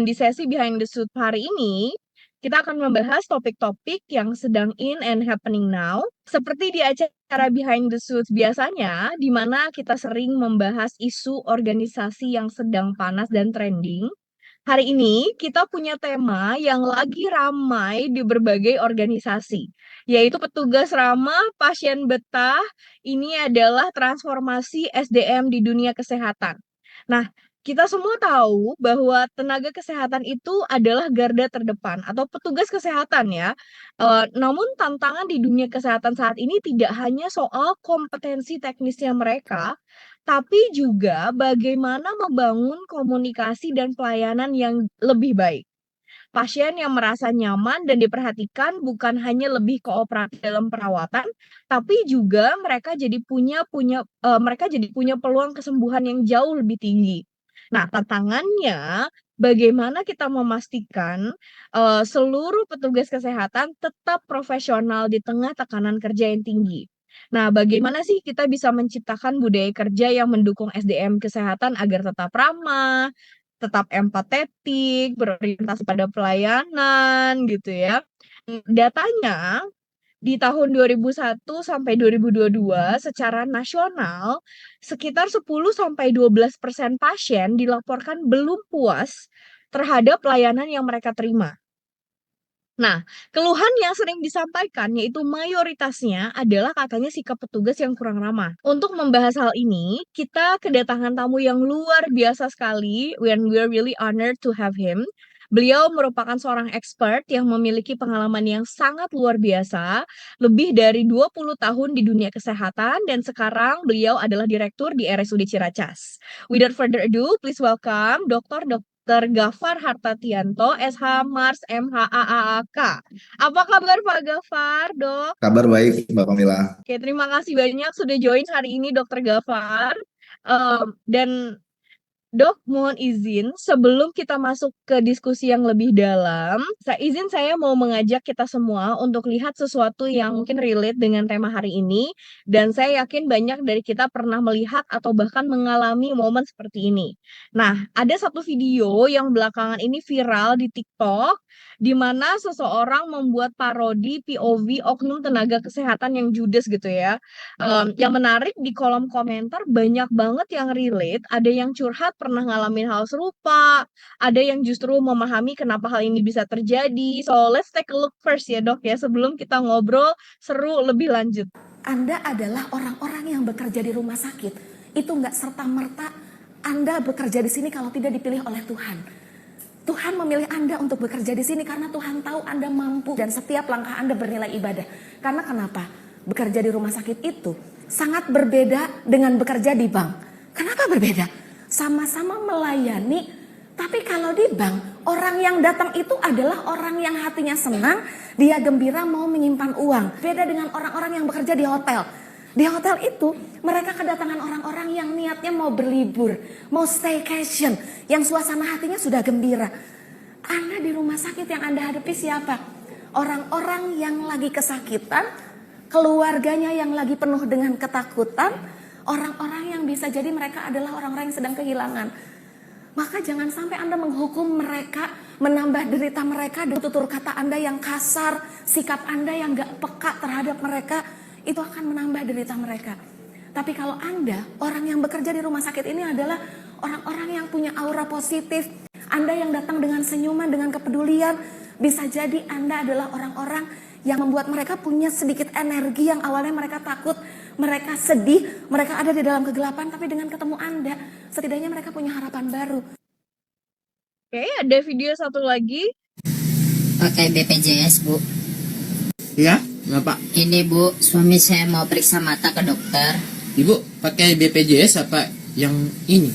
Di sesi Behind the Suit hari ini, kita akan membahas topik-topik yang sedang in and happening now. Seperti di acara Behind the Suit biasanya, di mana kita sering membahas isu organisasi yang sedang panas dan trending. Hari ini kita punya tema yang lagi ramai di berbagai organisasi, yaitu petugas ramah, pasien betah. Ini adalah transformasi SDM di dunia kesehatan. Nah, kita semua tahu bahwa tenaga kesehatan itu adalah garda terdepan atau petugas kesehatan ya. Namun tantangan di dunia kesehatan saat ini tidak hanya soal kompetensi teknisnya mereka, tapi juga bagaimana membangun komunikasi dan pelayanan yang lebih baik. Pasien yang merasa nyaman dan diperhatikan bukan hanya lebih kooperatif dalam perawatan, tapi juga mereka jadi punya peluang kesembuhan yang jauh lebih tinggi. Nah, tantangannya bagaimana kita memastikan seluruh petugas kesehatan tetap profesional di tengah tekanan kerja yang tinggi. Nah, bagaimana sih kita bisa menciptakan budaya kerja yang mendukung SDM kesehatan agar tetap ramah, tetap empatetik, berorientasi pada pelayanan gitu ya. Datanya di tahun 2001 sampai 2022 secara nasional sekitar 10 sampai 12% pasien dilaporkan belum puas terhadap layanan yang mereka terima. Nah, keluhan yang sering disampaikan yaitu mayoritasnya adalah katanya sikap petugas yang kurang ramah. Untuk membahas hal ini, kita kedatangan tamu yang luar biasa sekali, and we're really honored to have him. Beliau merupakan seorang expert yang memiliki pengalaman yang sangat luar biasa, lebih dari 20 tahun di dunia kesehatan, dan sekarang beliau adalah direktur di RSUD Ciracas. Without further ado, please welcome Dr. Gafar Hartatianto, SH Mars MHAAK. Apa kabar Pak Gafar, Dok? Kabar baik, Mbak Pamela. Oke, terima kasih banyak sudah join hari ini Dokter Gafar. Dan Dok, mohon izin sebelum kita masuk ke diskusi yang lebih dalam, saya mau mengajak kita semua untuk lihat sesuatu yang mungkin relate dengan tema hari ini, dan saya yakin banyak dari kita pernah melihat atau bahkan mengalami momen seperti ini. Nah, ada satu video yang belakangan ini viral di TikTok, di mana seseorang membuat parodi POV oknum tenaga kesehatan yang judes gitu ya. Yang menarik di kolom komentar banyak banget yang relate, ada yang curhat pernah ngalamin hal serupa, ada yang justru memahami kenapa hal ini bisa terjadi. So, let's take a look first ya Dok ya, sebelum kita ngobrol seru lebih lanjut. Anda adalah orang-orang yang bekerja di rumah sakit. Itu nggak serta-merta Anda bekerja di sini kalau tidak dipilih oleh Tuhan. Tuhan memilih Anda untuk bekerja di sini karena Tuhan tahu Anda mampu dan setiap langkah Anda bernilai ibadah. Karena kenapa? Bekerja di rumah sakit itu sangat berbeda dengan bekerja di bank. Kenapa berbeda? Sama-sama melayani, tapi kalau di bank, orang yang datang itu adalah orang yang hatinya senang, dia gembira mau menyimpan uang. Beda dengan orang-orang yang bekerja di hotel. Di hotel itu mereka kedatangan orang-orang yang niatnya mau berlibur, mau staycation, yang suasana hatinya sudah gembira. Anda di rumah sakit yang Anda hadapi siapa? Orang-orang yang lagi kesakitan, keluarganya yang lagi penuh dengan ketakutan, orang-orang yang bisa jadi mereka adalah orang-orang yang sedang kehilangan. Maka jangan sampai Anda menghukum mereka, menambah derita mereka dengan tutur kata Anda yang kasar, sikap Anda yang gak peka terhadap mereka, itu akan menambah derita mereka. Tapi kalau Anda, orang yang bekerja di rumah sakit ini adalah orang-orang yang punya aura positif, Anda yang datang dengan senyuman, dengan kepedulian, bisa jadi Anda adalah orang-orang yang membuat mereka punya sedikit energi yang awalnya mereka takut, mereka sedih, mereka ada di dalam kegelapan, tapi dengan ketemu Anda, setidaknya mereka punya harapan baru. Oke, ada video satu lagi. Pakai BPJS, Bu. Ya, Bapak. Ini, Bu, suami saya mau periksa mata ke dokter. Ibu pakai BPJS apa yang ini?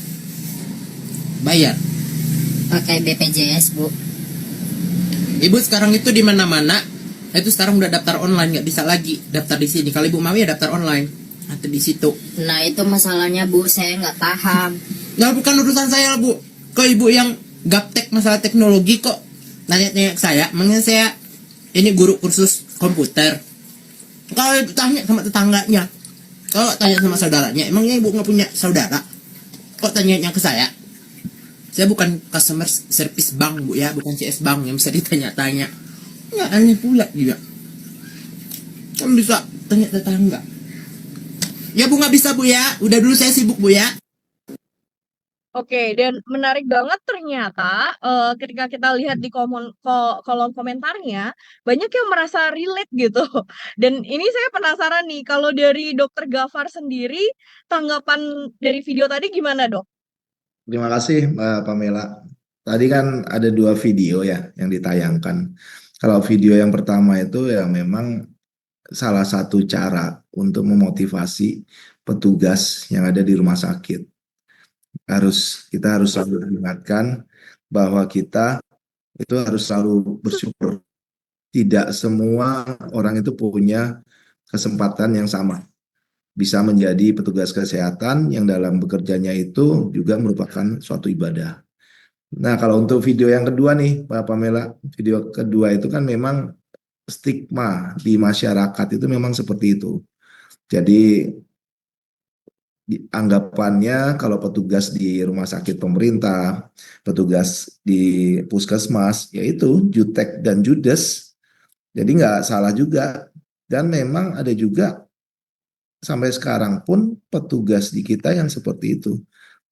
Bayar. Pakai BPJS, Bu. Ibu sekarang itu di mana-mana itu sekarang udah daftar online, nggak bisa lagi daftar di sini. Kalau Ibu mau ya daftar online atau di situ. Nah, itu masalahnya, Bu. Saya nggak paham. Nah, bukan urusan saya, Bu. Kok Ibu yang gaptek masalah teknologi kok nanya-nanya ke saya? Makanya saya ini guru kursus komputer. Kalau tanya sama tetangganya, kalau tanya sama saudaranya, emangnya Ibu nggak punya saudara? Kok tanyanya ke saya? Saya bukan customer service bank Bu ya, bukan CS bank yang bisa ditanya-tanya. Nggak aneh pula juga. Kan bisa tanya tetangga. Ya Bu nggak bisa Bu ya, udah dulu saya sibuk Bu ya. Oke, dan menarik banget ternyata, ketika kita lihat di kolom komentarnya, banyak yang merasa relate gitu. Dan ini saya penasaran nih, kalau dari Dokter Gafar sendiri, tanggapan dari video tadi gimana, Dok? Terima kasih Mbak Pamela. Tadi kan ada 2 video ya yang ditayangkan. Kalau video yang pertama itu ya memang salah satu cara untuk memotivasi petugas yang ada di rumah sakit. Kita harus selalu ingatkan bahwa kita itu harus selalu bersyukur. Tidak semua orang itu punya kesempatan yang sama. Bisa menjadi petugas kesehatan yang dalam bekerjanya itu juga merupakan suatu ibadah. Nah, kalau untuk video yang kedua nih, Pak Pamela, video kedua itu kan memang stigma di masyarakat itu memang seperti itu. Jadi anggapannya kalau petugas di rumah sakit pemerintah, petugas di puskesmas, yaitu jutek dan judes. Jadi nggak salah juga. Dan memang ada juga sampai sekarang pun petugas di kita yang seperti itu.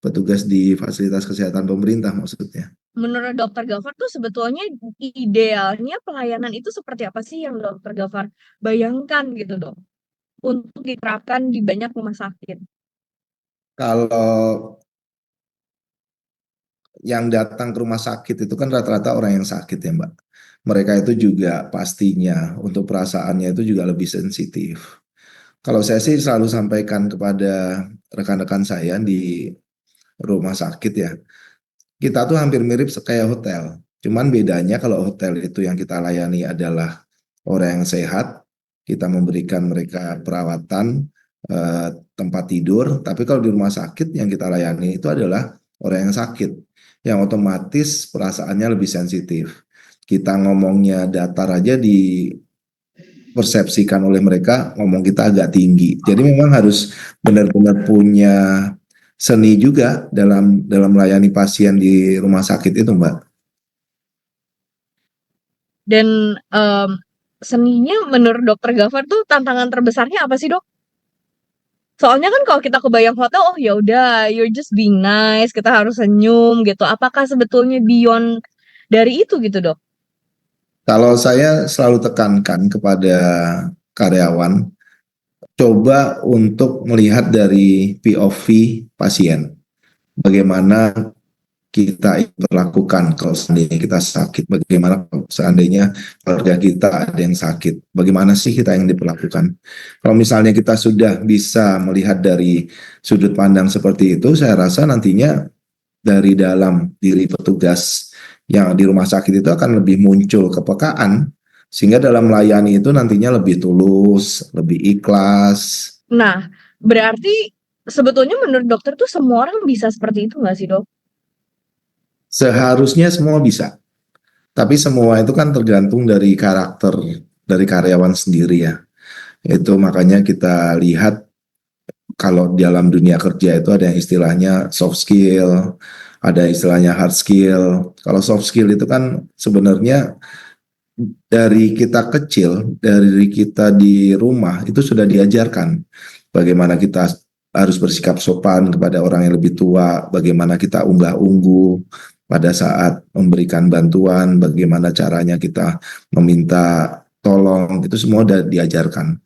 Petugas di fasilitas kesehatan pemerintah maksudnya. Menurut Dokter Gafar tuh sebetulnya idealnya pelayanan itu seperti apa sih yang Dokter Gafar bayangkan gitu, Dok, untuk diterapkan di banyak rumah sakit? Kalau yang datang ke rumah sakit itu kan rata-rata orang yang sakit ya Mbak. Mereka itu juga pastinya untuk perasaannya itu juga lebih sensitif. Kalau saya sih selalu sampaikan kepada rekan-rekan saya di rumah sakit ya, kita tuh hampir mirip kayak hotel. Cuman bedanya kalau hotel itu yang kita layani adalah orang yang sehat, kita memberikan mereka perawatan, tempat tidur. Tapi kalau di rumah sakit yang kita layani itu adalah orang yang sakit, yang otomatis perasaannya lebih sensitif. Kita ngomongnya datar aja dipersepsikan oleh mereka, ngomong kita agak tinggi. Jadi memang harus benar-benar punya seni juga dalam melayani pasien di rumah sakit itu, Mbak. Dan, seninya menurut Dokter Gafar tuh tantangan terbesarnya apa sih, Dok? Soalnya kan kalau kita kebayang hotel, oh ya udah, you're just being nice, kita harus senyum gitu. Apakah sebetulnya beyond dari itu gitu, Dok? Kalau saya selalu tekankan kepada karyawan, coba untuk melihat dari POV pasien. Bagaimana kita perlakukan kalau seandainya kita sakit, bagaimana seandainya keluarga kita ada yang sakit, bagaimana sih kita yang diperlakukan. Kalau misalnya kita sudah bisa melihat dari sudut pandang seperti itu, saya rasa nantinya dari dalam diri petugas yang di rumah sakit itu akan lebih muncul kepekaan, sehingga dalam melayani itu nantinya lebih tulus, lebih ikhlas. Nah, berarti sebetulnya menurut dokter tuh semua orang bisa seperti itu nggak sih, Dok? Seharusnya semua bisa, tapi semua itu kan tergantung dari karakter dari karyawan sendiri ya. Itu makanya kita lihat kalau dalam dunia kerja itu ada yang istilahnya soft skill, ada istilahnya hard skill. Kalau soft skill itu kan sebenarnya dari kita kecil, dari kita di rumah itu sudah diajarkan bagaimana kita harus bersikap sopan kepada orang yang lebih tua, bagaimana kita unggah-ungguh pada saat memberikan bantuan, bagaimana caranya kita meminta tolong, itu semua sudah diajarkan.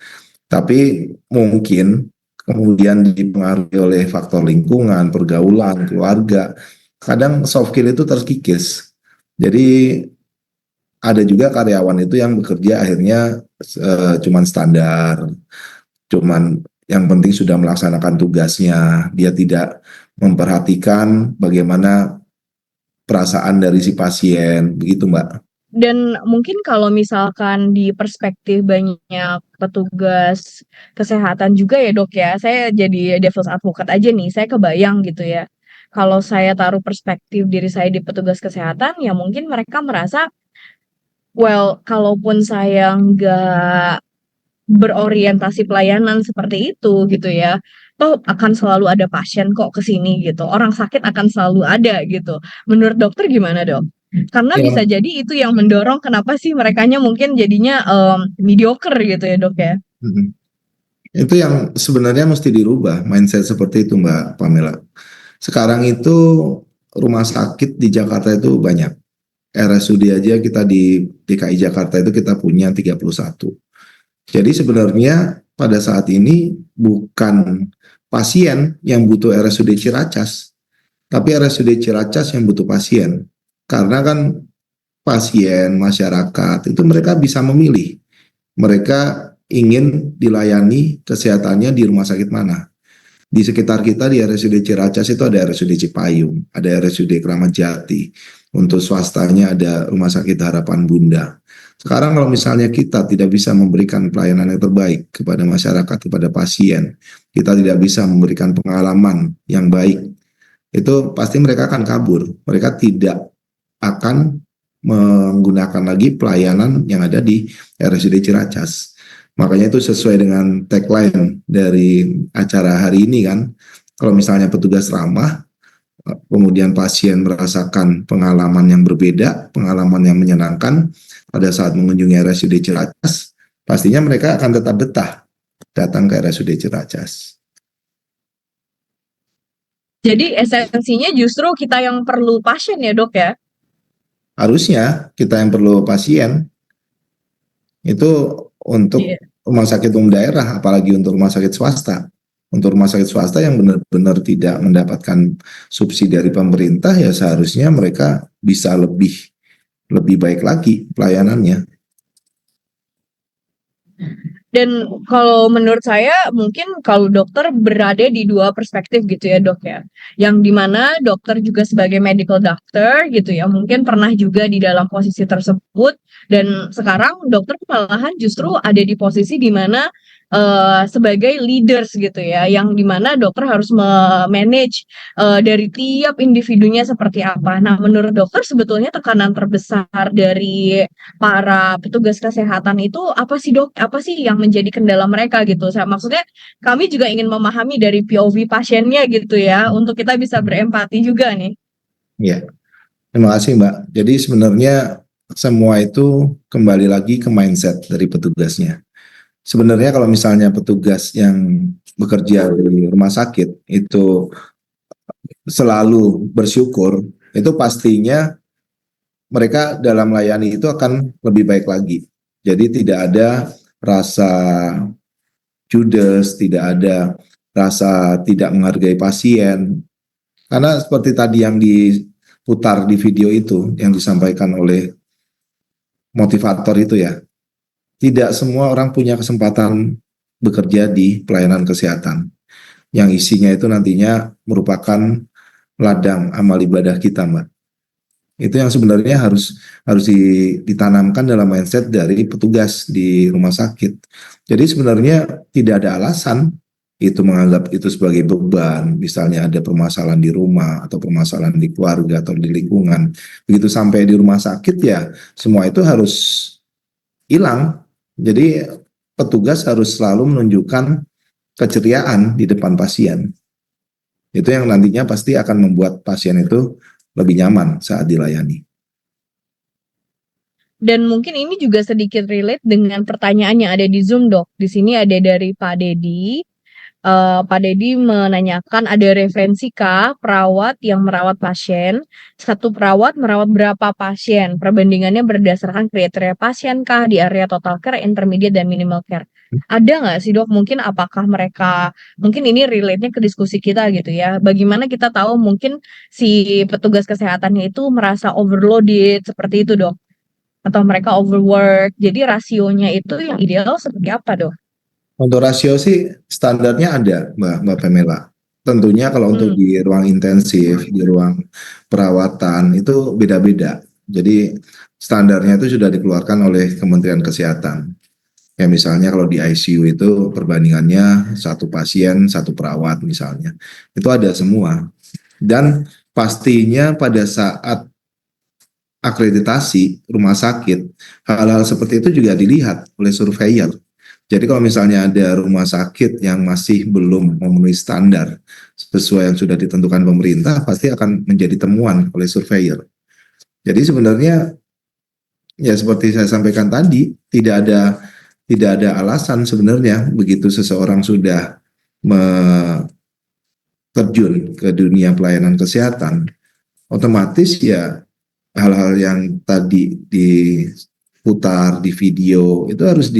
Tapi mungkin kemudian dipengaruhi oleh faktor lingkungan, pergaulan, keluarga, kadang soft skill itu terkikis. Jadi ada juga karyawan itu yang bekerja akhirnya cuman standar, cuman yang penting sudah melaksanakan tugasnya, dia tidak memperhatikan bagaimana perasaan dari si pasien, begitu Mbak. Dan mungkin kalau misalkan di perspektif banyak petugas kesehatan juga ya, Dok, ya, saya jadi devil's advocate aja nih, saya kebayang gitu ya. Kalau saya taruh perspektif diri saya di petugas kesehatan, ya mungkin mereka merasa, well, kalaupun saya nggak berorientasi pelayanan seperti itu gitu ya, toh akan selalu ada pasien kok ke sini gitu, orang sakit akan selalu ada gitu. Menurut dokter gimana, Dok? Karena bisa Ya, jadi itu yang mendorong kenapa sih merekanya mungkin jadinya, mediocre gitu ya, Dok, ya? mm, itu yang sebenarnya mesti dirubah mindset seperti itu Mbak Pamela. Sekarang itu rumah sakit di Jakarta itu banyak. RSUD aja kita di DKI Jakarta itu kita punya 31. Jadi sebenarnya pada saat ini bukan pasien yang butuh RSUD Ciracas, tapi RSUD Ciracas yang butuh pasien. Karena kan pasien, masyarakat itu mereka bisa memilih. Mereka ingin dilayani kesehatannya di rumah sakit mana. Di sekitar kita di RSUD Ciracas itu ada RSUD Cipayung, ada RSUD Kramat Jati. Untuk swastanya ada Rumah Sakit Harapan Bunda. Sekarang kalau misalnya kita tidak bisa memberikan pelayanan yang terbaik kepada masyarakat, kepada pasien, kita tidak bisa memberikan pengalaman yang baik, itu pasti mereka akan kabur. Mereka tidak akan menggunakan lagi pelayanan yang ada di RSUD Ciracas. Makanya itu sesuai dengan tagline dari acara hari ini kan, kalau misalnya petugas ramah, kemudian pasien merasakan pengalaman yang berbeda, pengalaman yang menyenangkan pada saat mengunjungi RSUD Ciracas, pastinya mereka akan tetap betah datang ke RSUD Ciracas. Jadi esensinya justru kita yang perlu pasien ya, Dok, ya? Harusnya kita yang perlu pasien itu Iya. untuk rumah sakit umum daerah, apalagi untuk rumah sakit swasta. Untuk rumah sakit swasta yang benar-benar tidak mendapatkan subsidi dari pemerintah, ya seharusnya mereka bisa lebih baik lagi pelayanannya. Dan kalau menurut saya mungkin kalau dokter berada di dua perspektif gitu ya, Dok, ya. Yang dimana dokter juga sebagai medical doctor gitu ya, mungkin pernah juga di dalam posisi tersebut dan sekarang dokter malahan justru ada di posisi di mana sebagai leaders gitu ya, yang dimana dokter harus manage dari tiap individunya seperti apa. Nah, menurut dokter sebetulnya tekanan terbesar dari para petugas kesehatan itu apa sih, Dok? Apa sih yang menjadi kendala mereka gitu? Saya maksudnya kami juga ingin memahami dari POV pasiennya gitu ya, untuk kita bisa berempati juga nih. Ya, terima kasih Mbak. Jadi sebenarnya semua itu kembali lagi ke mindset dari petugasnya. Sebenarnya kalau misalnya petugas yang bekerja di rumah sakit itu selalu bersyukur, itu pastinya mereka dalam melayani itu akan lebih baik lagi. Jadi tidak ada rasa judes, tidak ada rasa tidak menghargai pasien. Karena seperti tadi yang diputar di video itu, yang disampaikan oleh motivator itu ya, tidak semua orang punya kesempatan bekerja di pelayanan kesehatan. Yang isinya itu nantinya merupakan ladang amal ibadah kita, Mbak. Itu yang sebenarnya harus ditanamkan dalam mindset dari petugas di rumah sakit. Jadi sebenarnya tidak ada alasan itu menganggap itu sebagai beban, misalnya ada permasalahan di rumah atau permasalahan di keluarga atau di lingkungan. Begitu sampai di rumah sakit ya semua itu harus hilang. Jadi petugas harus selalu menunjukkan keceriaan di depan pasien. Itu yang nantinya pasti akan membuat pasien itu lebih nyaman saat dilayani. Dan mungkin ini juga sedikit relate dengan pertanyaan yang ada di Zoom, Dok. Di sini ada dari Pak Dedi. Pak Dedi menanyakan ada referensi kah perawat yang merawat pasien? Satu perawat merawat berapa pasien? Perbandingannya berdasarkan kriteria pasien kah di area total care, intermediate, dan minimal care? Ada nggak sih, Dok? Mungkin apakah mereka, mungkin ini relate-nya ke diskusi kita gitu ya. Bagaimana kita tahu mungkin si petugas kesehatannya itu merasa overloaded seperti itu, Dok? Atau mereka overwork. Jadi rasionya itu yang ideal seperti apa, Dok? Untuk rasio sih standarnya ada, Mbak Pamela. Tentunya kalau untuk Hmm. di ruang intensif, di ruang perawatan itu beda-beda. Jadi standarnya itu sudah dikeluarkan oleh Kementerian Kesehatan. Ya misalnya kalau di ICU itu perbandingannya satu pasien, satu perawat misalnya. Itu ada semua. Dan pastinya pada saat akreditasi rumah sakit, hal-hal seperti itu juga dilihat oleh surveyor. Jadi kalau misalnya ada rumah sakit yang masih belum memenuhi standar sesuai yang sudah ditentukan pemerintah, pasti akan menjadi temuan oleh surveyor. Jadi sebenarnya ya seperti saya sampaikan tadi, tidak ada alasan sebenarnya begitu seseorang sudah terjun ke dunia pelayanan kesehatan, otomatis ya hal-hal yang tadi diputar di video itu harus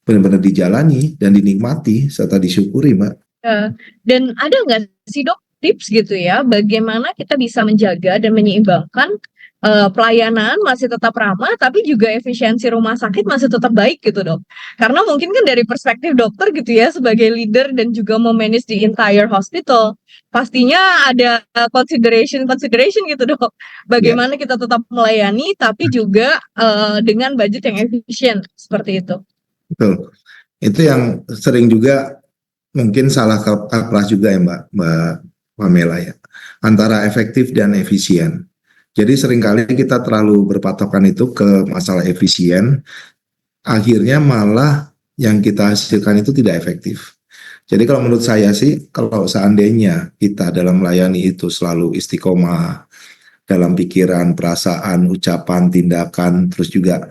benar-benar dijalani dan dinikmati serta disyukuri, Mbak. Dan ada nggak sih dok tips gitu ya, bagaimana kita bisa menjaga dan menyeimbangkan pelayanan masih tetap ramah, tapi juga efisiensi rumah sakit masih tetap baik gitu dok. Karena mungkin kan dari perspektif dokter gitu ya, sebagai leader dan juga memanage the entire hospital, pastinya ada consideration gitu dok. Ya, Bagaimana kita tetap melayani, tapi juga dengan budget yang efisien seperti itu. betul. Itu yang sering juga mungkin salah kaprah juga ya Mbak Pamela ya, antara efektif dan efisien. Jadi seringkali kita terlalu berpatokan itu ke masalah efisien, akhirnya malah yang kita hasilkan itu tidak efektif. Jadi kalau menurut saya sih, kalau seandainya kita dalam melayani itu selalu istiqomah dalam pikiran, perasaan, ucapan, tindakan, terus juga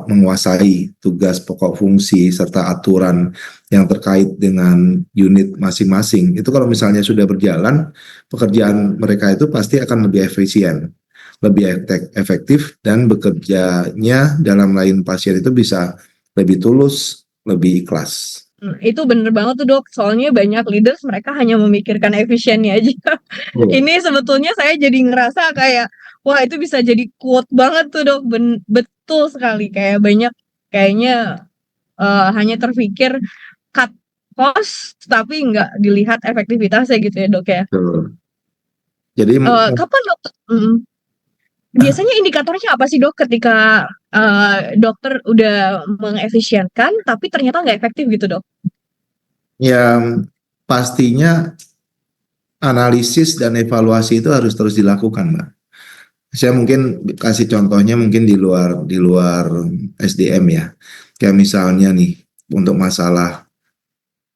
menguasai tugas pokok fungsi serta aturan yang terkait dengan unit masing-masing. Itu kalau misalnya sudah berjalan, pekerjaan mereka itu pasti akan lebih efisien, lebih efektif, dan bekerjanya dalam melayani pasien itu bisa lebih tulus, lebih ikhlas. Itu bener banget tuh dok, soalnya banyak leaders mereka hanya memikirkan efisiennya aja. Oh, Ini sebetulnya saya jadi ngerasa kayak, wah itu bisa jadi quote banget tuh dok, betul sekali. Kayak banyak kayaknya hanya terpikir cut cost, tapi nggak dilihat efektivitasnya gitu ya dok ya. betul. Jadi Kapan dok? Biasanya indikatornya apa sih dok ketika dokter udah mengefisienkan, tapi ternyata nggak efektif gitu dok? ya pastinya analisis dan evaluasi itu harus terus dilakukan, Mbak. Saya mungkin kasih contohnya mungkin di luar SDM ya. Kayak misalnya nih untuk masalah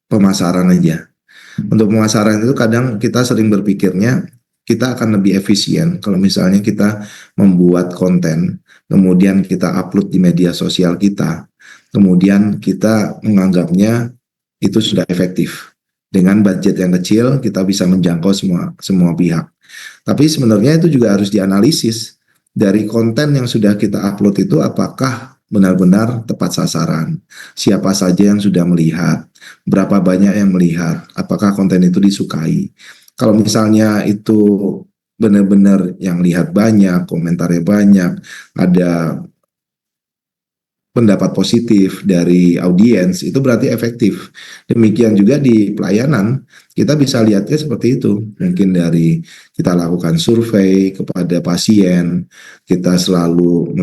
pemasaran aja. Untuk pemasaran itu kadang kita sering berpikirnya kita akan lebih efisien kalau misalnya kita membuat konten, kemudian kita upload di media sosial kita, kemudian kita menganggapnya itu sudah efektif. Dengan budget yang kecil kita bisa menjangkau semua pihak. Tapi sebenarnya itu juga harus dianalisis dari konten yang sudah kita upload itu apakah benar-benar tepat sasaran. Siapa saja yang sudah melihat, berapa banyak yang melihat, apakah konten itu disukai. Kalau misalnya itu benar-benar yang lihat banyak, komentarnya banyak, ada pendapat positif dari audiens, itu berarti efektif. Demikian juga di pelayanan, kita bisa lihatnya seperti itu. Mungkin dari kita lakukan survei kepada pasien, kita selalu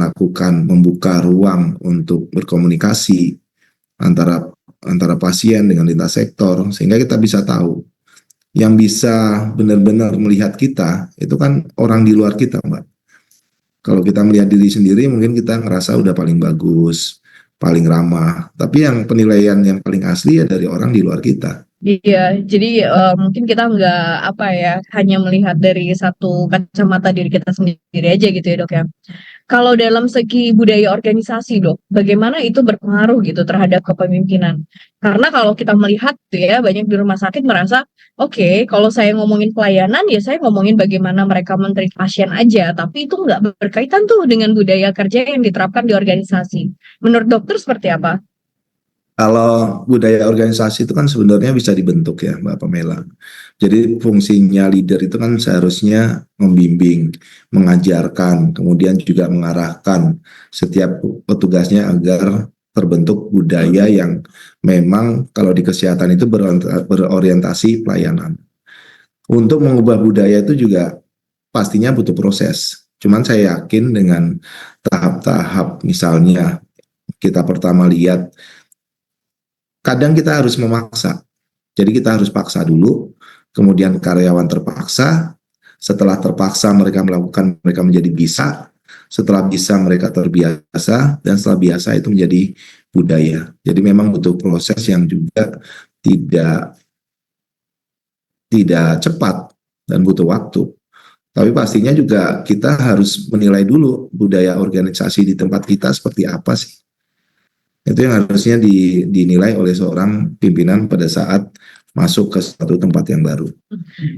membuka ruang untuk berkomunikasi antara pasien dengan lintas sektor, sehingga kita bisa tahu. Yang bisa benar-benar melihat kita, itu kan orang di luar kita, Mbak. Kalau kita melihat diri sendiri, mungkin kita ngerasa udah paling bagus, paling ramah. Tapi yang penilaian yang paling asli ya dari orang di luar kita. Iya, jadi mungkin kita nggak apa ya, hanya melihat dari satu kacamata diri kita sendiri aja gitu ya dok ya. Kalau dalam segi budaya organisasi dok, bagaimana itu berpengaruh gitu terhadap kepemimpinan? Karena kalau kita melihat tuh ya, banyak di rumah sakit merasa, oke, kalau saya ngomongin pelayanan ya saya ngomongin bagaimana mereka men-treat pasien aja, tapi itu nggak berkaitan tuh dengan budaya kerja yang diterapkan di organisasi. Menurut dokter seperti apa? Kalau budaya organisasi itu kan sebenarnya bisa dibentuk ya, Mbak Pamela. Jadi fungsinya leader itu kan seharusnya membimbing, mengajarkan, kemudian juga mengarahkan setiap petugasnya agar terbentuk budaya yang memang kalau di kesehatan itu berorientasi pelayanan. Untuk mengubah budaya itu juga pastinya butuh proses. Cuman saya yakin dengan tahap-tahap, misalnya kita pertama lihat, kadang kita harus memaksa. Jadi kita harus paksa dulu, kemudian karyawan terpaksa, setelah terpaksa mereka menjadi bisa, setelah bisa mereka terbiasa, dan setelah biasa itu menjadi budaya. Jadi memang butuh proses yang juga tidak tidak cepat dan butuh waktu. Tapi pastinya juga kita harus menilai dulu budaya organisasi di tempat kita seperti apa sih. Itu yang harusnya dinilai oleh seorang pimpinan pada saat masuk ke suatu tempat yang baru.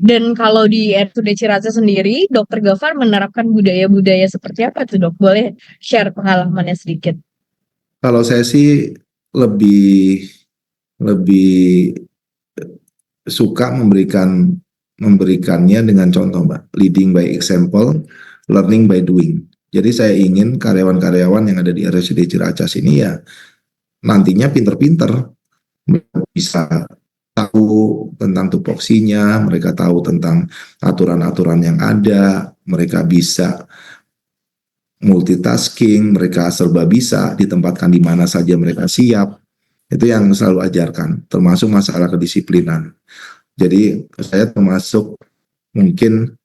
Dan kalau di RSUD Ciracas sendiri, Dokter Gafar menerapkan budaya-budaya seperti apa tuh dok? Boleh share pengalamannya sedikit? Kalau saya sih lebih suka memberikannya dengan contoh, Mbak. Leading by example, learning by doing. Jadi saya ingin karyawan-karyawan yang ada di RSUD Ciracas ini ya nantinya pinter-pinter, bisa tahu tentang tupoksinya, mereka tahu tentang aturan-aturan yang ada, mereka bisa multitasking, mereka serba bisa, ditempatkan di mana saja mereka siap. Itu yang selalu ajarkan, termasuk masalah kedisiplinan. Jadi saya termasuk mungkin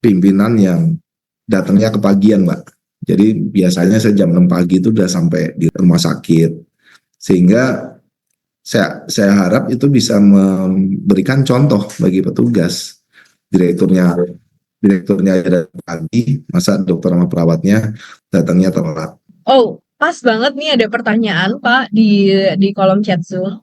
pimpinan yang datangnya kepagian, Mbak. Jadi biasanya saya jam 6 pagi itu udah sampai di rumah sakit. Sehingga saya harap itu bisa memberikan contoh bagi petugas. Direkturnya datang pagi, masa dokter sama perawatnya datangnya telat. Oh, pas banget nih ada pertanyaan Pak di kolom chat Zoom.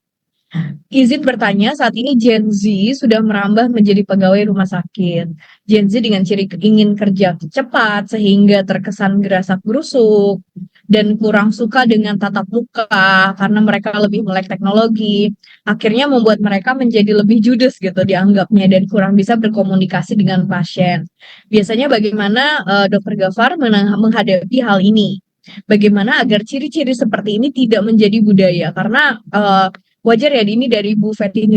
Izin bertanya, saat ini Gen Z sudah merambah menjadi pegawai rumah sakit. Gen Z dengan ciri ingin kerja cepat sehingga terkesan gerasak gerusuk dan kurang suka dengan tatap muka karena mereka lebih melek teknologi. Akhirnya membuat mereka menjadi lebih judes gitu dianggapnya dan kurang bisa berkomunikasi dengan pasien. Biasanya bagaimana Dokter Gafar menghadapi hal ini? Bagaimana agar ciri-ciri seperti ini tidak menjadi budaya? Karena wajar ya, ini dari Bu Fetty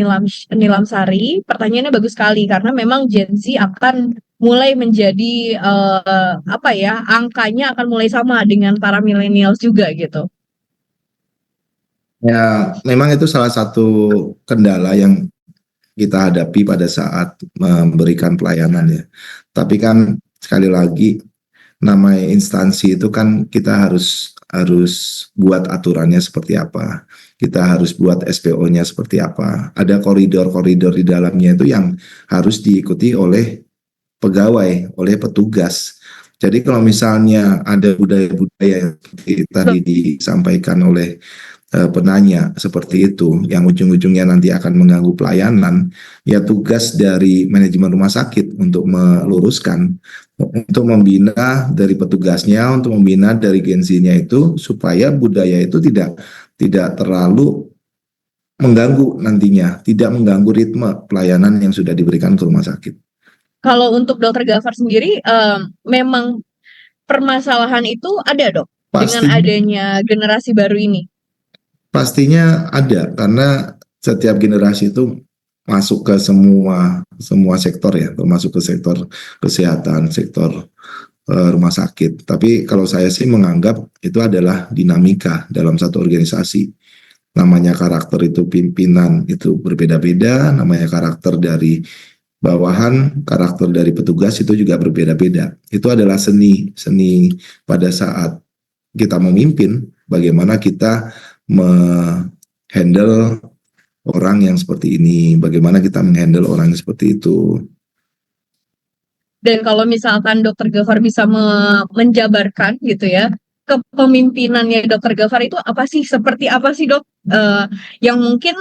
Nilamsari. Pertanyaannya bagus sekali karena memang Gen Z akan mulai menjadi angkanya akan mulai sama dengan para millennials juga gitu. Ya, memang itu salah satu kendala yang kita hadapi pada saat memberikan pelayanan ya. Tapi kan sekali lagi namanya instansi itu kan kita harus buat aturannya seperti apa. Kita harus buat SPO-nya seperti apa. Ada koridor-koridor di dalamnya itu yang harus diikuti oleh pegawai, oleh petugas. Jadi kalau misalnya ada budaya-budaya yang seperti tadi disampaikan oleh penanya seperti itu, yang ujung-ujungnya nanti akan mengganggu pelayanan, ya tugas dari manajemen rumah sakit untuk meluruskan, untuk membina dari petugasnya, untuk membina dari Gen Z-nya itu supaya budaya itu tidak terlalu mengganggu nantinya, tidak mengganggu ritme pelayanan yang sudah diberikan ke rumah sakit. Kalau untuk Dokter Gafar sendiri, memang permasalahan itu ada dok dengan adanya generasi baru ini? Pastinya ada, karena setiap generasi itu masuk ke semua sektor ya, termasuk ke sektor kesehatan, sektor rumah sakit. Tapi kalau saya sih menganggap itu adalah dinamika dalam satu organisasi. Namanya karakter itu pimpinan itu berbeda-beda, namanya karakter dari bawahan, karakter dari petugas itu juga berbeda-beda. Itu adalah seni pada saat kita memimpin, bagaimana kita menghandle orang yang seperti ini, bagaimana kita menghandle orang yang seperti itu. Dan kalau misalkan Dokter Gafar bisa menjabarkan gitu ya, kepemimpinannya Dokter Gafar itu apa sih? Seperti apa sih dok? Yang mungkin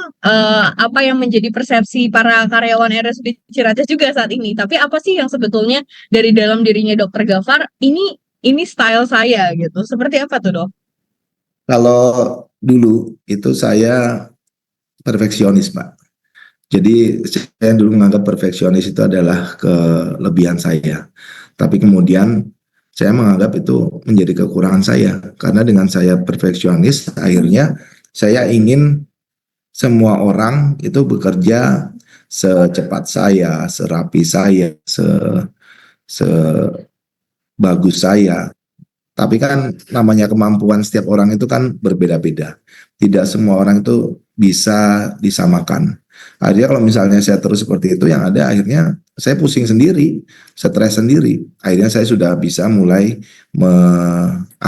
apa yang menjadi persepsi para karyawan RSUD Ciracas juga saat ini. Tapi apa sih yang sebetulnya dari dalam dirinya Dokter Gafar ini style saya gitu? Seperti apa tuh dok? Kalau dulu itu saya perfeksionis, Pak. Jadi saya dulu menganggap perfeksionis itu adalah kelebihan saya. Tapi kemudian saya menganggap itu menjadi kekurangan saya. Karena dengan saya perfeksionis, akhirnya saya ingin semua orang itu bekerja secepat saya, serapi saya, sebagus saya. Tapi kan namanya kemampuan setiap orang itu kan berbeda-beda. Tidak semua orang itu bisa disamakan. Akhirnya kalau misalnya saya terus seperti itu, yang ada akhirnya saya pusing sendiri, stres sendiri. Akhirnya saya sudah bisa mulai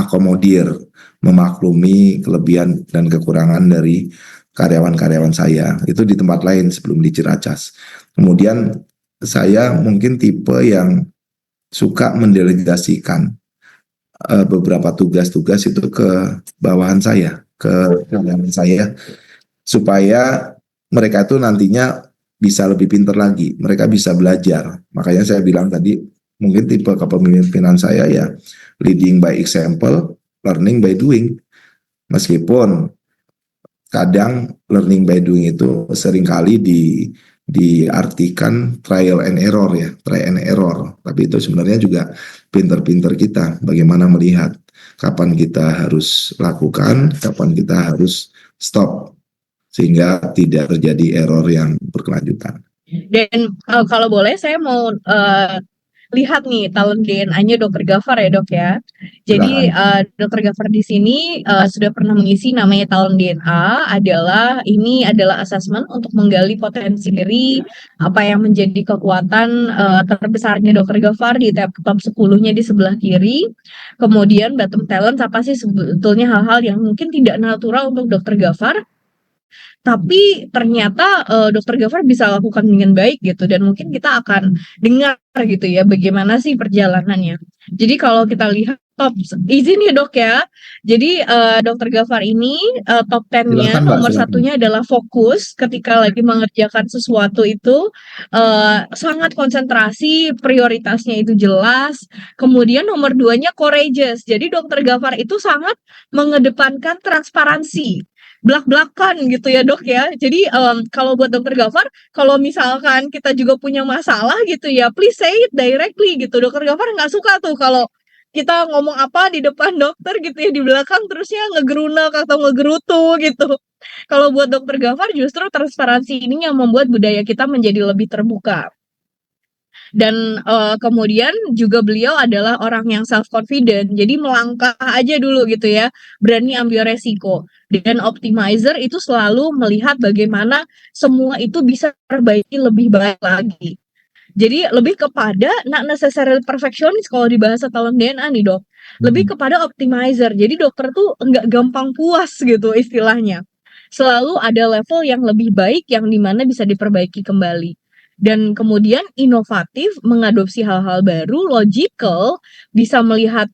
mengakomodir, memaklumi kelebihan dan kekurangan dari karyawan-karyawan saya. Itu di tempat lain sebelum di Ciracas. Kemudian saya mungkin tipe yang suka mendelegasikan beberapa tugas-tugas itu ke bawahan saya, ke karyawan saya, supaya mereka itu nantinya bisa lebih pintar lagi, mereka bisa belajar. Makanya saya bilang tadi, mungkin tipe kepemimpinan saya ya leading by example, learning by doing. Meskipun kadang learning by doing itu seringkali diartikan trial and error ya, try and error. Tapi itu sebenarnya juga pinter-pinter kita bagaimana melihat kapan kita harus lakukan, kapan kita harus stop sehingga tidak terjadi error yang berkelanjutan. Dan kalau boleh saya mau lihat nih talent DNA-nya Dokter Gafar ya dok ya. Jadi Dokter Gafar di sini sudah pernah mengisi namanya talent DNA, ini adalah asesmen untuk menggali potensi diri, apa yang menjadi kekuatan terbesarnya Dokter Gafar di tab top 10-nya di sebelah kiri. Kemudian bottom talent, apa sih sebetulnya hal-hal yang mungkin tidak natural untuk Dokter Gafar, tapi ternyata Dokter Gafar bisa lakukan dengan baik gitu, dan mungkin kita akan dengar gitu ya bagaimana sih perjalanannya. Jadi kalau kita lihat top, izin ya dok ya. Jadi Dokter Gafar ini top 10-nya Silakan, Mbak, nomor silakan. satunya adalah fokus ketika lagi mengerjakan sesuatu itu, sangat konsentrasi, prioritasnya itu jelas. Kemudian nomor 2-nya courageous. Jadi Dokter Gafar itu sangat mengedepankan transparansi, blak-blakan gitu ya dok ya. Jadi kalau buat Dokter Gafar, kalau misalkan kita juga punya masalah gitu ya, please say it directly gitu. Dokter Gafar nggak suka tuh kalau kita ngomong apa di depan dokter gitu ya, di belakang terusnya ngegerunak atau ngegerutu gitu. Kalau buat Dokter Gafar justru transparansi ini yang membuat budaya kita menjadi lebih terbuka. Dan kemudian juga beliau adalah orang yang self confident, jadi melangkah aja dulu gitu ya, berani ambil resiko. Dan optimizer itu selalu melihat bagaimana semua itu bisa perbaiki lebih baik lagi. Jadi lebih kepada not necessarily perfectionist kalau di bahasa talent DNA nih dok, lebih kepada optimizer. Jadi dokter tuh nggak gampang puas gitu istilahnya, selalu ada level yang lebih baik yang dimana bisa diperbaiki kembali. Dan kemudian inovatif, mengadopsi hal-hal baru, logical, bisa melihat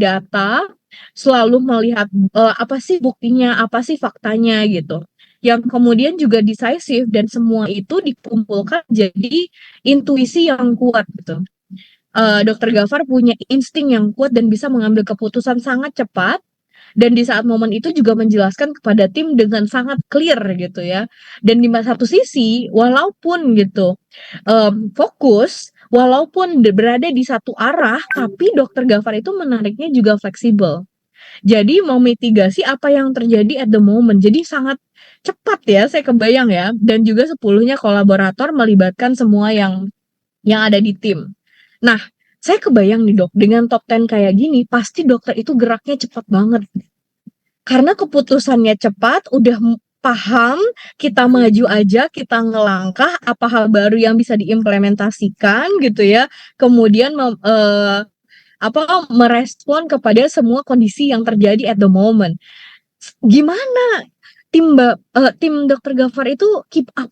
data, selalu melihat apa sih buktinya, apa sih faktanya gitu. Yang kemudian juga decisive, dan semua itu dikumpulkan jadi intuisi yang kuat gitu. Dokter Gafar punya insting yang kuat dan bisa mengambil keputusan sangat cepat, dan di saat momen itu juga menjelaskan kepada tim dengan sangat clear gitu ya. Dan di satu sisi, walaupun gitu fokus, walaupun berada di satu arah, tapi Dokter Gafar itu menariknya juga fleksibel. Jadi memitigasi apa yang terjadi at the moment. Jadi sangat cepat ya, saya kebayang ya. Dan juga 10-nya kolaborator melibatkan semua yang ada di tim. Nah, saya kebayang nih dok, dengan top 10 kayak gini, pasti dokter itu geraknya cepat banget. Karena keputusannya cepat, udah paham, kita maju aja, kita ngelangkah, apa hal baru yang bisa diimplementasikan gitu ya. Kemudian merespon kepada semua kondisi yang terjadi at the moment. Gimana tim Dokter Gafar itu keep up?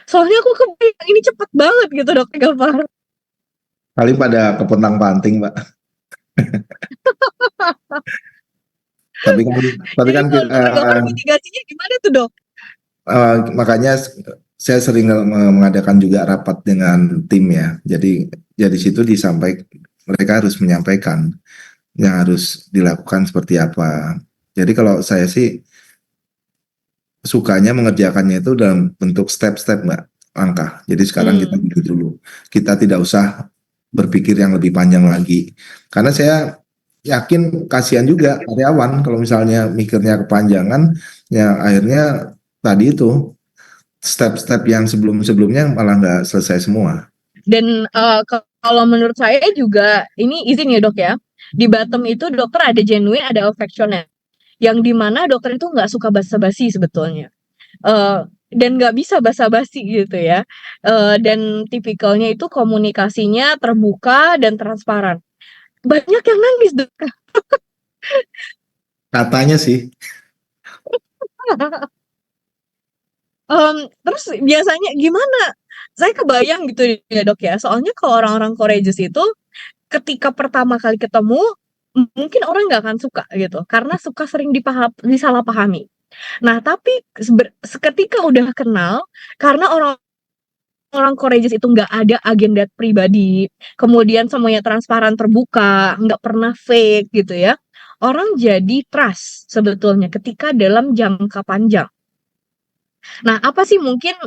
Soalnya aku kebayang ini cepet banget gitu Dokter Gafar. Kali pada kepontang-panting, Mbak. Tapi Jadi kan kalau Dokter Gafar mitigasinya gimana tuh dok? makanya saya sering mengadakan juga rapat dengan tim ya. Jadi di situ mereka harus menyampaikan yang harus dilakukan seperti apa. Jadi kalau saya sih sukanya mengerjakannya itu dalam bentuk step-step, Mbak, langkah. Jadi sekarang kita bikin dulu. Kita tidak usah berpikir yang lebih panjang lagi. Karena saya yakin kasihan juga karyawan kalau misalnya mikirnya kepanjangan, ya akhirnya tadi itu step-step yang sebelum-sebelumnya malah nggak selesai semua. Dan kalau menurut saya juga, ini izin ya dok ya, di bottom itu dokter ada genuine, ada affectionate, yang dimana dokter itu nggak suka basa-basi sebetulnya, dan nggak bisa basa-basi gitu ya, dan tipikalnya itu komunikasinya terbuka dan transparan. Banyak yang nangis dok. Katanya sih. Terus biasanya gimana? Saya kebayang gitu ya, Dok, ya, soalnya kalau orang-orang Courageous itu ketika pertama kali ketemu, mungkin orang nggak akan suka gitu, karena suka sering disalahpahami. Nah, tapi seketika udah kenal, karena orang Courageous itu nggak ada agenda pribadi, kemudian semuanya transparan, terbuka, nggak pernah fake gitu ya, orang jadi trust sebetulnya ketika dalam jangka panjang. Nah, apa sih mungkin,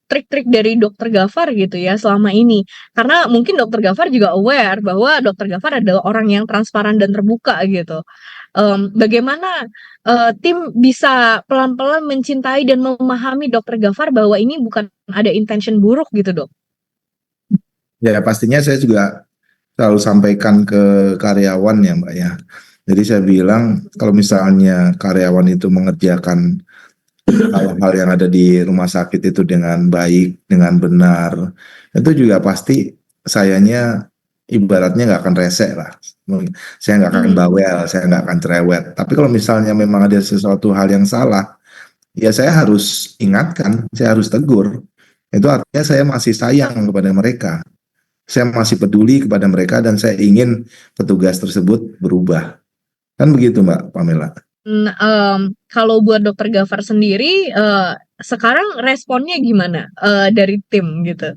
trik-trik dari Dokter Gafar gitu ya selama ini? Karena mungkin Dokter Gafar juga aware bahwa Dokter Gafar adalah orang yang transparan dan terbuka gitu. Bagaimana, tim bisa pelan-pelan mencintai dan memahami Dokter Gafar bahwa ini bukan ada intention buruk gitu, Dok? Ya pastinya saya juga selalu sampaikan ke karyawan ya Mbak ya. Jadi saya bilang kalau misalnya karyawan itu mengerjakan hal-hal yang ada di rumah sakit itu dengan baik, dengan benar, itu juga pasti sayanya ibaratnya nggak akan rese lah. Saya nggak akan bawel, saya nggak akan cerewet. Tapi kalau misalnya memang ada sesuatu hal yang salah, ya saya harus ingatkan, saya harus tegur. Itu artinya saya masih sayang kepada mereka. Saya masih peduli kepada mereka dan saya ingin petugas tersebut berubah. Kan begitu Mbak Pamela? Kalau buat Dokter Gafar sendiri, sekarang responnya gimana, dari tim gitu?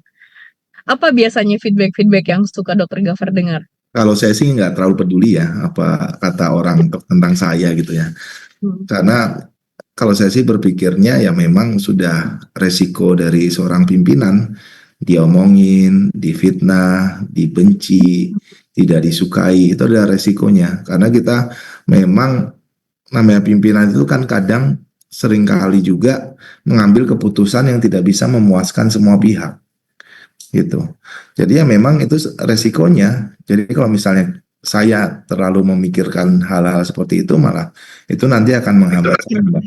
Apa biasanya feedback-feedback yang suka Dokter Gafar dengar? Kalau saya sih nggak terlalu peduli ya apa kata orang tentang saya gitu ya. Hmm. Karena kalau saya sih berpikirnya ya memang sudah resiko dari seorang pimpinan, diomongin, difitnah, dibenci, tidak disukai, itu adalah resikonya. Karena kita memang namanya pimpinan itu kan kadang seringkali juga mengambil keputusan yang tidak bisa memuaskan semua pihak gitu. Jadi ya memang itu resikonya. Jadi kalau misalnya saya terlalu memikirkan hal-hal seperti itu malah itu nanti akan menghambat saya.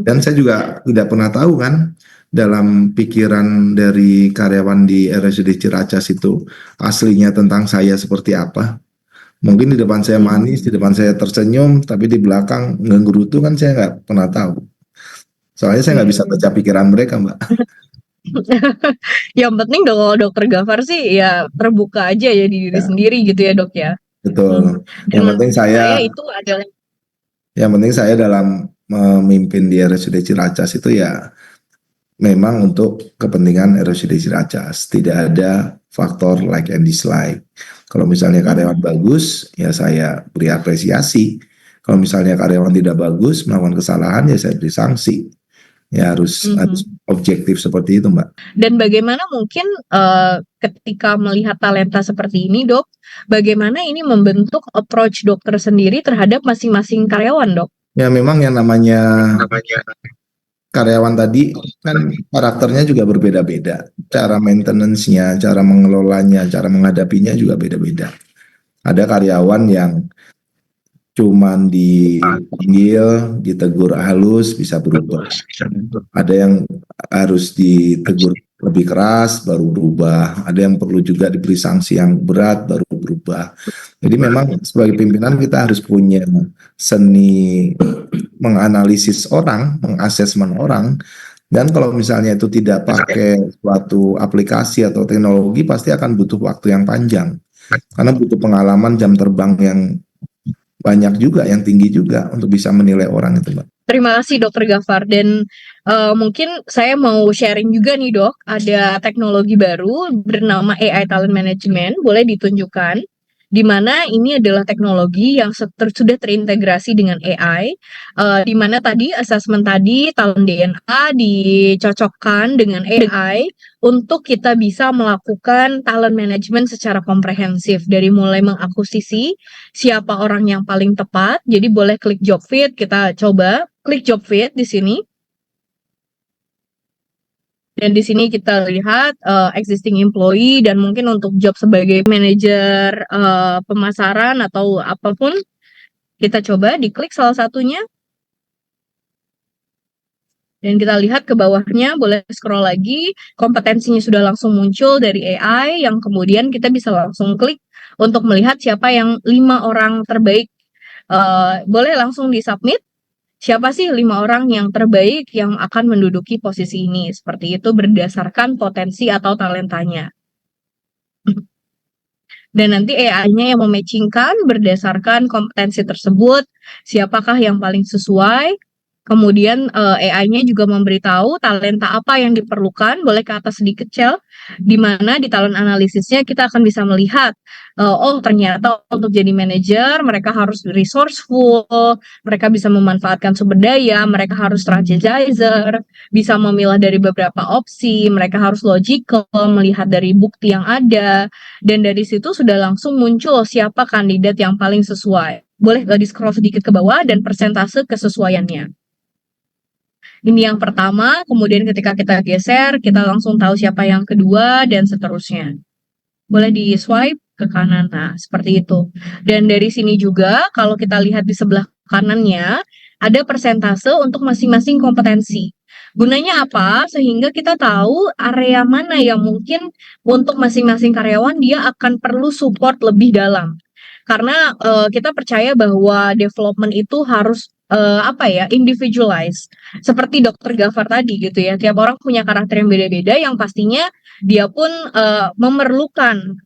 Dan saya juga tidak pernah tahu kan dalam pikiran dari karyawan di RSUD Ciracas itu aslinya tentang saya seperti apa. Mungkin di depan saya manis, di depan saya tersenyum, tapi di belakang ngenggerutu kan saya nggak pernah tahu. Soalnya saya nggak bisa baca pikiran mereka, Mbak. Yang penting kalau Dokter Gafar sih ya terbuka aja ya di diri Ya, sendiri gitu ya, Dok, ya? betul. Dan Yang penting menurut saya, saya itu adalah dalam memimpin di RSUD Ciracas itu ya memang untuk kepentingan RSUD Ciracas. Tidak ada faktor like and dislike. Kalau misalnya karyawan bagus, ya saya beri apresiasi. Kalau misalnya karyawan tidak bagus, melakukan kesalahan, ya saya beri sanksi. Ya harus objektif seperti itu, Mbak. Dan bagaimana mungkin, ketika melihat talenta seperti ini, Dok, bagaimana ini membentuk approach dokter sendiri terhadap masing-masing karyawan, Dok? Ya memang yang namanya karyawan tadi kan karakternya juga berbeda-beda. Cara maintenance-nya, cara mengelolanya, cara menghadapinya juga beda-beda. Ada karyawan yang cuman dipanggil, ditegur halus bisa berubah. Ada yang harus ditegur lebih keras baru berubah. Ada yang perlu juga diberi sanksi yang berat baru berubah. Jadi memang sebagai pimpinan kita harus punya seni menganalisis orang, mengasesmen orang. Dan kalau misalnya itu tidak pakai suatu aplikasi atau teknologi pasti akan butuh waktu yang panjang. Karena butuh pengalaman jam terbang yang banyak juga, yang tinggi juga untuk bisa menilai orang itu, Mbak. Terima kasih Dokter Gafar dan mungkin saya mau sharing juga nih, Dok, ada teknologi baru bernama AI Talent Management, boleh ditunjukkan, di mana ini adalah teknologi yang sudah terintegrasi dengan AI, di mana tadi assessment tadi talent DNA dicocokkan dengan AI untuk kita bisa melakukan talent management secara komprehensif dari mulai mengakuisisi siapa orang yang paling tepat. Jadi boleh klik job fit, kita coba klik job fit di sini. Dan di sini kita lihat existing employee dan mungkin untuk job sebagai manajer pemasaran atau apapun, kita coba diklik salah satunya. Dan kita lihat ke bawahnya, boleh scroll lagi, kompetensinya sudah langsung muncul dari AI yang kemudian kita bisa langsung klik untuk melihat siapa yang 5 orang terbaik boleh langsung di-submit, siapa sih 5 orang yang terbaik yang akan menduduki posisi ini, seperti itu berdasarkan potensi atau talentanya. Dan nanti AI-nya yang mematchingkan berdasarkan kompetensi tersebut, siapakah yang paling sesuai. Kemudian AI-nya juga memberitahu talenta apa yang diperlukan, boleh ke atas sedikit, Cel, di mana di talent analisisnya kita akan bisa melihat, oh ternyata untuk jadi manajer mereka harus resourceful, mereka bisa memanfaatkan sumber daya, mereka harus strategizer, bisa memilah dari beberapa opsi, mereka harus logical, melihat dari bukti yang ada, dan dari situ sudah langsung muncul siapa kandidat yang paling sesuai. Boleh di-scroll sedikit ke bawah dan persentase kesesuaiannya. Ini yang pertama, kemudian ketika kita geser, kita langsung tahu siapa yang kedua, dan seterusnya. Boleh di-swipe ke kanan, nah seperti itu. Dan dari sini juga, kalau kita lihat di sebelah kanannya, ada persentase untuk masing-masing kompetensi. Gunanya apa? Sehingga kita tahu area mana yang mungkin untuk masing-masing karyawan dia akan perlu support lebih dalam. Karena kita percaya bahwa development itu harus individualize. Seperti Dokter Gafar tadi gitu ya, tiap orang punya karakter yang beda-beda yang pastinya dia pun memerlukan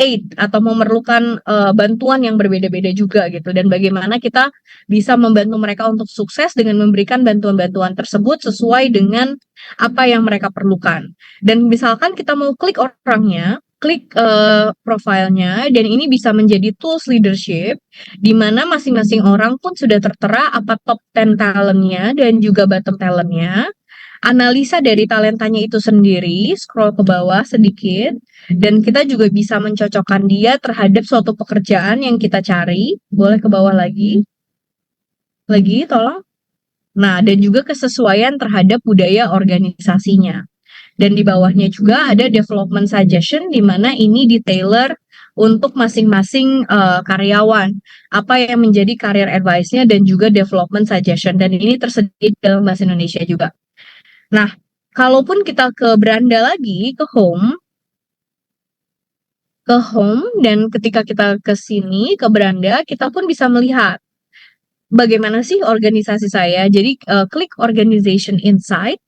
aid atau memerlukan bantuan yang berbeda-beda juga gitu. Dan bagaimana kita bisa membantu mereka untuk sukses dengan memberikan bantuan-bantuan tersebut sesuai dengan apa yang mereka perlukan. Dan misalkan kita mau klik orangnya, klik profilnya, dan ini bisa menjadi tools leadership di mana masing-masing orang pun sudah tertera apa top 10 talentnya dan juga bottom talentnya. Analisa dari talentanya itu sendiri, scroll ke bawah sedikit, dan kita juga bisa mencocokkan dia terhadap suatu pekerjaan yang kita cari. Boleh ke bawah lagi, tolong. Nah, dan juga kesesuaian terhadap budaya organisasinya. Dan di bawahnya juga ada development suggestion, di mana ini di-tailor untuk masing-masing karyawan. Apa yang menjadi career advice-nya dan juga development suggestion. Dan ini tersedia dalam bahasa Indonesia juga. Nah, kalaupun kita ke beranda lagi, ke home, dan ketika kita ke sini, ke beranda, kita pun bisa melihat bagaimana sih organisasi saya. Jadi, klik Organization Insight.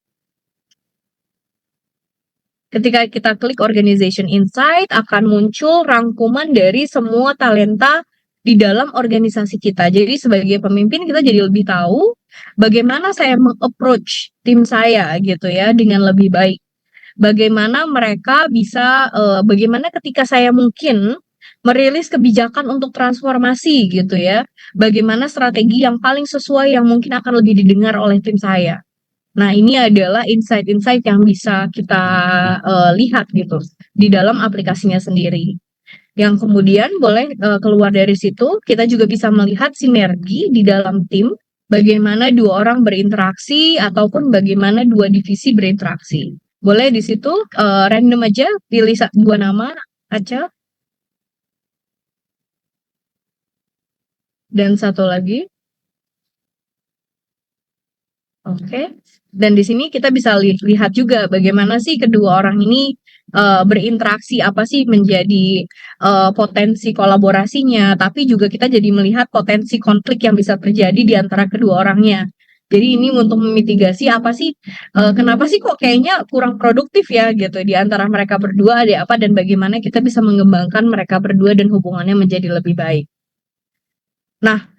Ketika kita klik Organization Insight, akan muncul rangkuman dari semua talenta di dalam organisasi kita. Jadi sebagai pemimpin kita jadi lebih tahu bagaimana saya meng-approach tim saya gitu ya dengan lebih baik. Bagaimana mereka bisa, bagaimana ketika saya mungkin merilis kebijakan untuk transformasi gitu ya. Bagaimana strategi yang paling sesuai yang mungkin akan lebih didengar oleh tim saya. Nah, ini adalah insight-insight yang bisa kita lihat gitu di dalam aplikasinya sendiri. Yang kemudian boleh keluar dari situ, kita juga bisa melihat sinergi di dalam tim, bagaimana dua orang berinteraksi ataupun bagaimana dua divisi berinteraksi. Boleh di situ random aja pilih dua nama aja. Dan satu lagi. Oke. Dan di sini kita bisa lihat juga bagaimana sih kedua orang ini berinteraksi, apa sih menjadi potensi kolaborasinya, tapi juga kita jadi melihat potensi konflik yang bisa terjadi di antara kedua orangnya. Jadi ini untuk memitigasi apa sih, kenapa sih kok kayaknya kurang produktif ya gitu di antara mereka berdua, ada apa dan bagaimana kita bisa mengembangkan mereka berdua dan hubungannya menjadi lebih baik. Nah,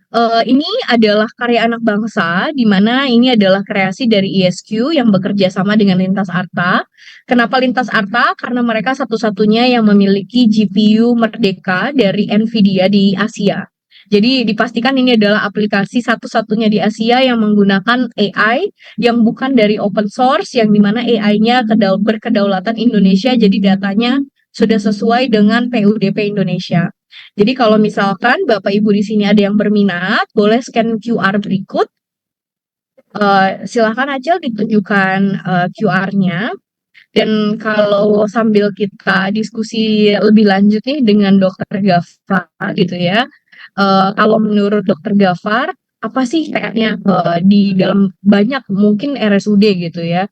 ini adalah karya anak bangsa, di mana ini adalah kreasi dari ISQ yang bekerja sama dengan Lintas Arta. Kenapa Lintas Arta? Karena mereka satu-satunya yang memiliki GPU merdeka dari NVIDIA di Asia. Jadi dipastikan ini adalah aplikasi satu-satunya di Asia yang menggunakan AI yang bukan dari open source, yang dimana AI-nya berkedaulatan Indonesia, jadi datanya sudah sesuai dengan PUDP Indonesia. Jadi kalau misalkan Bapak Ibu di sini ada yang berminat, boleh scan QR berikut. Silakan aja ditunjukkan QR-nya. Dan kalau sambil kita diskusi lebih lanjut nih dengan Dokter Gafar gitu ya. Kalau menurut Dokter Gafar, apa sih kayaknya di dalam banyak mungkin RSUD gitu ya.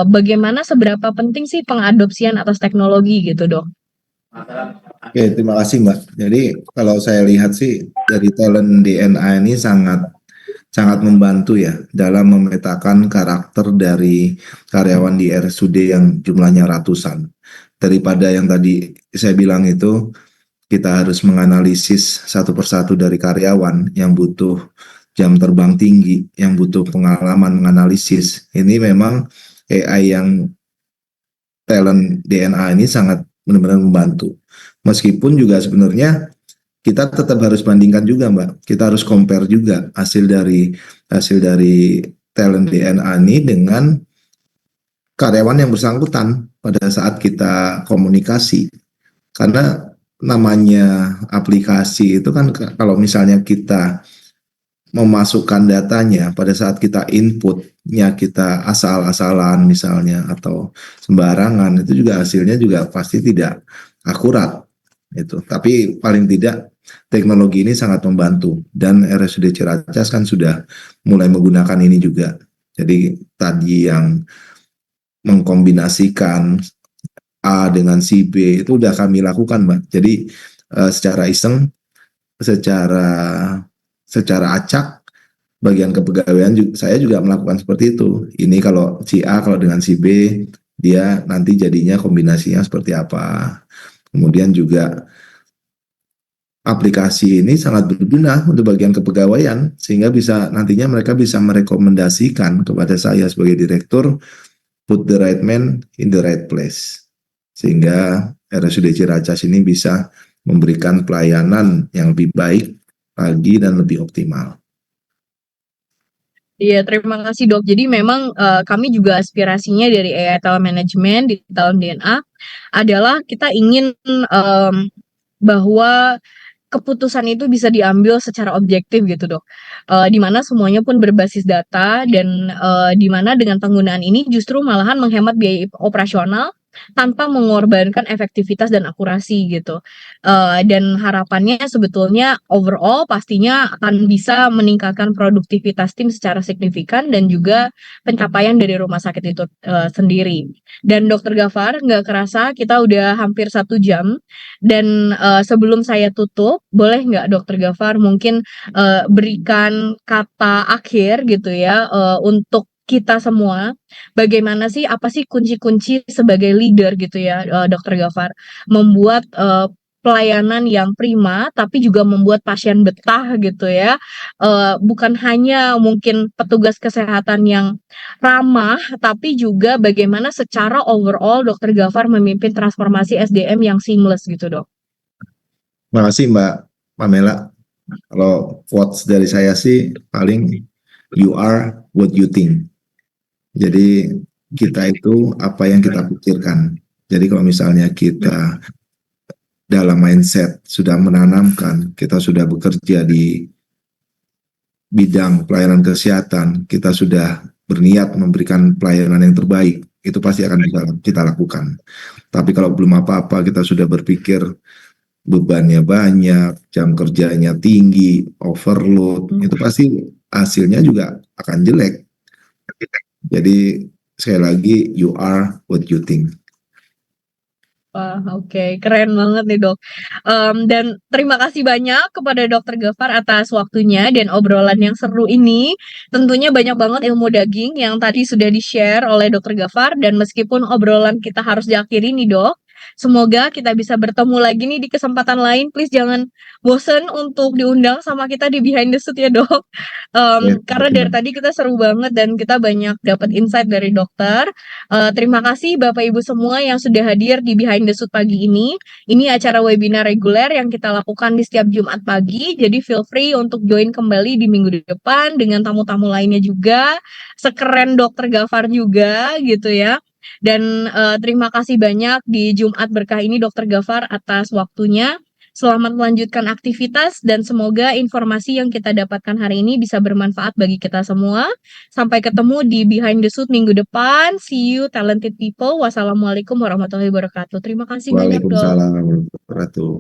Bagaimana seberapa penting sih pengadopsian atas teknologi gitu, Dok? Oke, terima kasih Mbak. Jadi kalau saya lihat sih dari talent DNA ini sangat sangat membantu ya dalam memetakan karakter dari karyawan di RSUD yang jumlahnya ratusan. Daripada yang tadi saya bilang itu kita harus menganalisis satu persatu dari karyawan yang butuh jam terbang tinggi, yang butuh pengalaman menganalisis. Ini memang AI yang talent DNA ini sangat benar-benar membantu. Meskipun juga sebenarnya kita tetap harus bandingkan juga, Mbak. Kita harus compare juga hasil dari talent DNA ini dengan karyawan yang bersangkutan pada saat kita komunikasi. Karena namanya aplikasi itu kan kalau misalnya kita memasukkan datanya pada saat kita inputnya kita asal-asalan misalnya atau sembarangan itu juga hasilnya juga pasti tidak akurat itu. Tapi paling tidak teknologi ini sangat membantu dan RSUD Ciracas kan sudah mulai menggunakan ini juga. Jadi tadi yang mengkombinasikan A dengan si B itu udah kami lakukan, Mbak. Jadi secara iseng, secara secara acak, bagian kepegawaian saya juga melakukan seperti itu. Ini kalau si A kalau dengan si B, dia nanti jadinya kombinasinya seperti apa. Kemudian juga aplikasi ini sangat berguna untuk bagian kepegawaian sehingga bisa nantinya mereka bisa merekomendasikan kepada saya sebagai direktur put the right man in the right place sehingga RSUD Ciracas ini bisa memberikan pelayanan yang lebih baik lagi dan lebih optimal. Iya, terima kasih Dok. Jadi memang kami juga aspirasinya dari AI Talent Management di Talent DNA adalah kita ingin bahwa keputusan itu bisa diambil secara objektif gitu Dok. Di mana semuanya pun berbasis data dan di mana dengan penggunaan ini justru malahan menghemat biaya operasional tanpa mengorbankan efektivitas dan akurasi gitu. Dan harapannya sebetulnya overall pastinya akan bisa meningkatkan produktivitas tim secara signifikan dan juga pencapaian dari rumah sakit itu sendiri. Dan Dokter Gafar, nggak kerasa kita udah hampir 1 jam dan sebelum saya tutup, boleh nggak Dokter Gafar mungkin berikan kata akhir gitu ya untuk kita semua, bagaimana sih, apa sih kunci-kunci sebagai leader gitu ya Dokter Gafar, membuat pelayanan yang prima, tapi juga membuat pasien betah gitu ya, bukan hanya mungkin petugas kesehatan yang ramah, tapi juga bagaimana secara overall Dokter Gafar memimpin transformasi SDM yang seamless gitu Dok. Terima kasih Mbak Pamela. Kalau quotes dari saya sih paling you are what you think. Jadi kita itu apa yang kita pikirkan. Jadi kalau misalnya kita dalam mindset sudah menanamkan, kita sudah bekerja di bidang pelayanan kesehatan, kita sudah berniat memberikan pelayanan yang terbaik, itu pasti akan bisa kita lakukan. Tapi kalau belum apa-apa, kita sudah berpikir bebannya banyak, jam kerjanya tinggi, overload, itu pasti hasilnya juga akan jelek. Jadi sekali lagi, you are what you think. Wah, oke, keren banget nih Dok. Dan terima kasih banyak kepada Dokter Gafar atas waktunya dan obrolan yang seru ini. Tentunya banyak banget ilmu daging yang tadi sudah di-share oleh Dokter Gafar dan meskipun obrolan kita harus diakhiri nih Dok, semoga kita bisa bertemu lagi nih di kesempatan lain. Please jangan bosen untuk diundang sama kita di Behind the Suit ya Dok. Karena dari tadi kita seru banget dan kita banyak dapat insight dari dokter. Terima kasih Bapak Ibu semua yang sudah hadir di Behind the Suit pagi ini. Ini acara webinar reguler yang kita lakukan di setiap Jumat pagi. Jadi feel free untuk join kembali di minggu depan dengan tamu-tamu lainnya juga. Sekeren Dokter Gafar juga gitu ya. Dan terima kasih banyak di Jumat berkah ini Dokter Gafar atas waktunya. Selamat melanjutkan aktivitas dan semoga informasi yang kita dapatkan hari ini bisa bermanfaat bagi kita semua. Sampai ketemu di Behind the Suit minggu depan. See you talented people. Wassalamualaikum warahmatullahi wabarakatuh. Terima kasih banyak Dok. Waalaikumsalam warahmatullahi wabarakatuh.